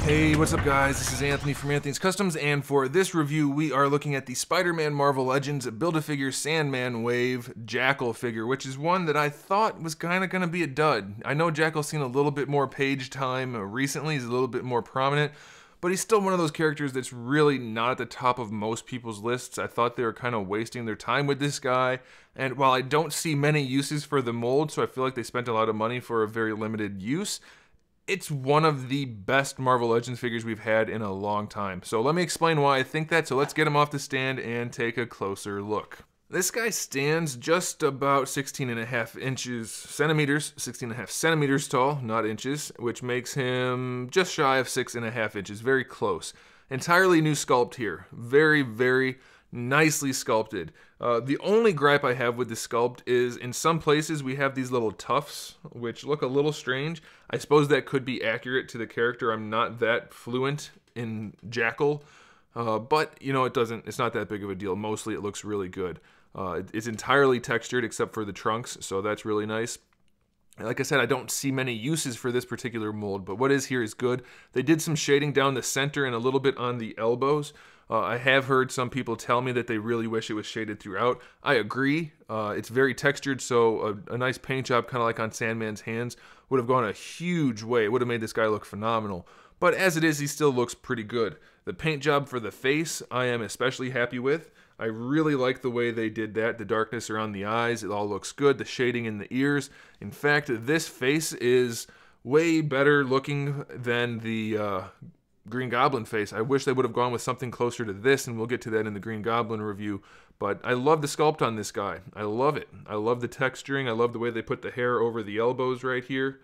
Hey, what's up guys? This is Anthony from AnthonysCustoms, and for this review we are looking at the Spider-Man Marvel Legends Build-A-Figure Sandman Wave JACKAL figure, which is one that I thought was kind of going to be a dud. I know JACKAL's seen a little bit more page time recently, he's a little bit more prominent, but he's still one of those characters that's really not at the top of most people's lists. I thought they were kind of wasting their time with this guy, and while I don't see many uses for the mold, so I feel like they spent a lot of money for a very limited use, it's one of the best Marvel Legends figures we've had in a long time. So let me explain why I think that, so let's get him off the stand and take a closer look. This guy stands just about 16 centimeters tall, not inches, which makes him just shy of 6.5 inches, very close. Entirely new sculpt here, very, very nicely sculpted. The only gripe I have with the sculpt is in some places we have these little tufts, which look a little strange. I suppose that could be accurate to the character. I'm not that fluent in JACKAL, but you know, it's not that big of a deal. Mostly it looks really good. It's entirely textured except for the trunks, so that's really nice. Like I said, I don't see many uses for this particular mold, but what is here is good. They did some shading down the center and a little bit on the elbows. I have heard some people tell me that they really wish it was shaded throughout. I agree. It's very textured, so a nice paint job, kind of like on Sandman's hands, would have gone a huge way. It would have made this guy look phenomenal. But as it is, he still looks pretty good. The paint job for the face, I am especially happy with. I really like the way they did that. The darkness around the eyes, it all looks good. The shading in the ears. In fact, this face is way better looking than the Green Goblin face. I wish they would have gone with something closer to this, and we'll get to that in the Green Goblin review. But I love the sculpt on this guy. I love it. I love the texturing. I love the way they put the hair over the elbows right here.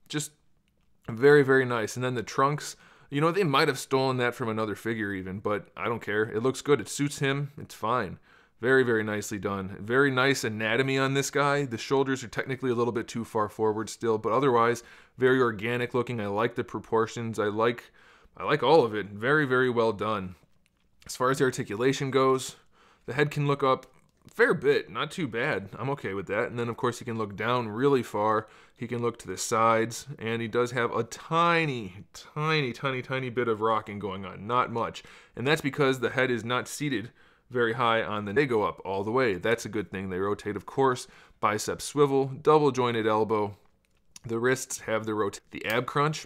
Just very, very nice. And then the trunks, you know, they might have stolen that from another figure even, but I don't care. It looks good. It suits him. It's fine. Very, very nicely done. Very nice anatomy on this guy. The shoulders are technically a little bit too far forward still, but otherwise, very organic looking. I like the proportions. I like all of it. Very, very well done. As far as the articulation goes, the head can look up a fair bit. Not too bad. I'm okay with that. And then, of course, he can look down really far. He can look to the sides. And he does have a tiny, tiny, tiny, tiny bit of rocking going on. Not much. And that's because the head is not seated very high on the... They go up all the way. That's a good thing. They rotate, of course. Bicep swivel. Double jointed elbow. The wrists have the ab crunch.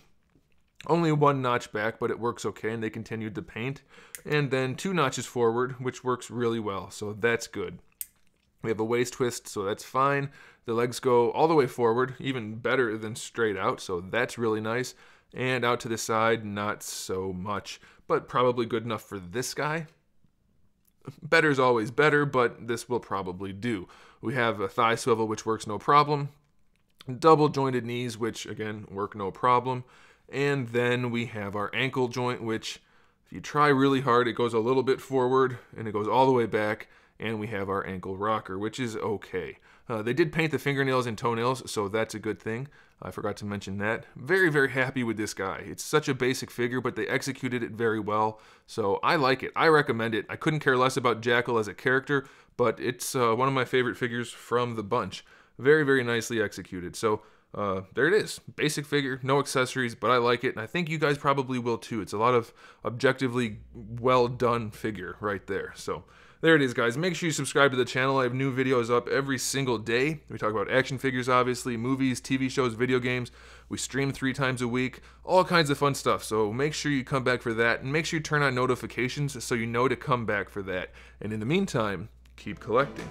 Only one notch back, but it works okay, and they continued to paint. And then 2 notches forward, which works really well, so that's good. We have a waist twist, so that's fine. The legs go all the way forward, even better than straight out, so that's really nice. And out to the side, not so much, but probably good enough for this guy. Better's always better, but this will probably do. We have a thigh swivel, which works no problem. Double jointed knees, which again, work no problem. And then we have our ankle joint, which if you try really hard, it goes a little bit forward and it goes all the way back. And we have our ankle rocker, which is okay. They did paint the fingernails and toenails, so that's a good thing. I forgot to mention that. Very, very happy with this guy. It's such a basic figure, but they executed it very well. So I like it. I recommend it. I couldn't care less about JACKAL as a character, but it's one of my favorite figures from the bunch. Very, very nicely executed. So there it is. Basic figure, no accessories, but I like it, and I think you guys probably will too. It's a lot of objectively well done figure right there. So there it is, guys. Make sure you subscribe to the channel. I have new videos up every single day. We talk about action figures, obviously, movies, TV shows, video games. We stream 3 times a week, all kinds of fun stuff. So make sure you come back for that, and make sure you turn on notifications so you know to come back for that. And in the meantime, keep collecting.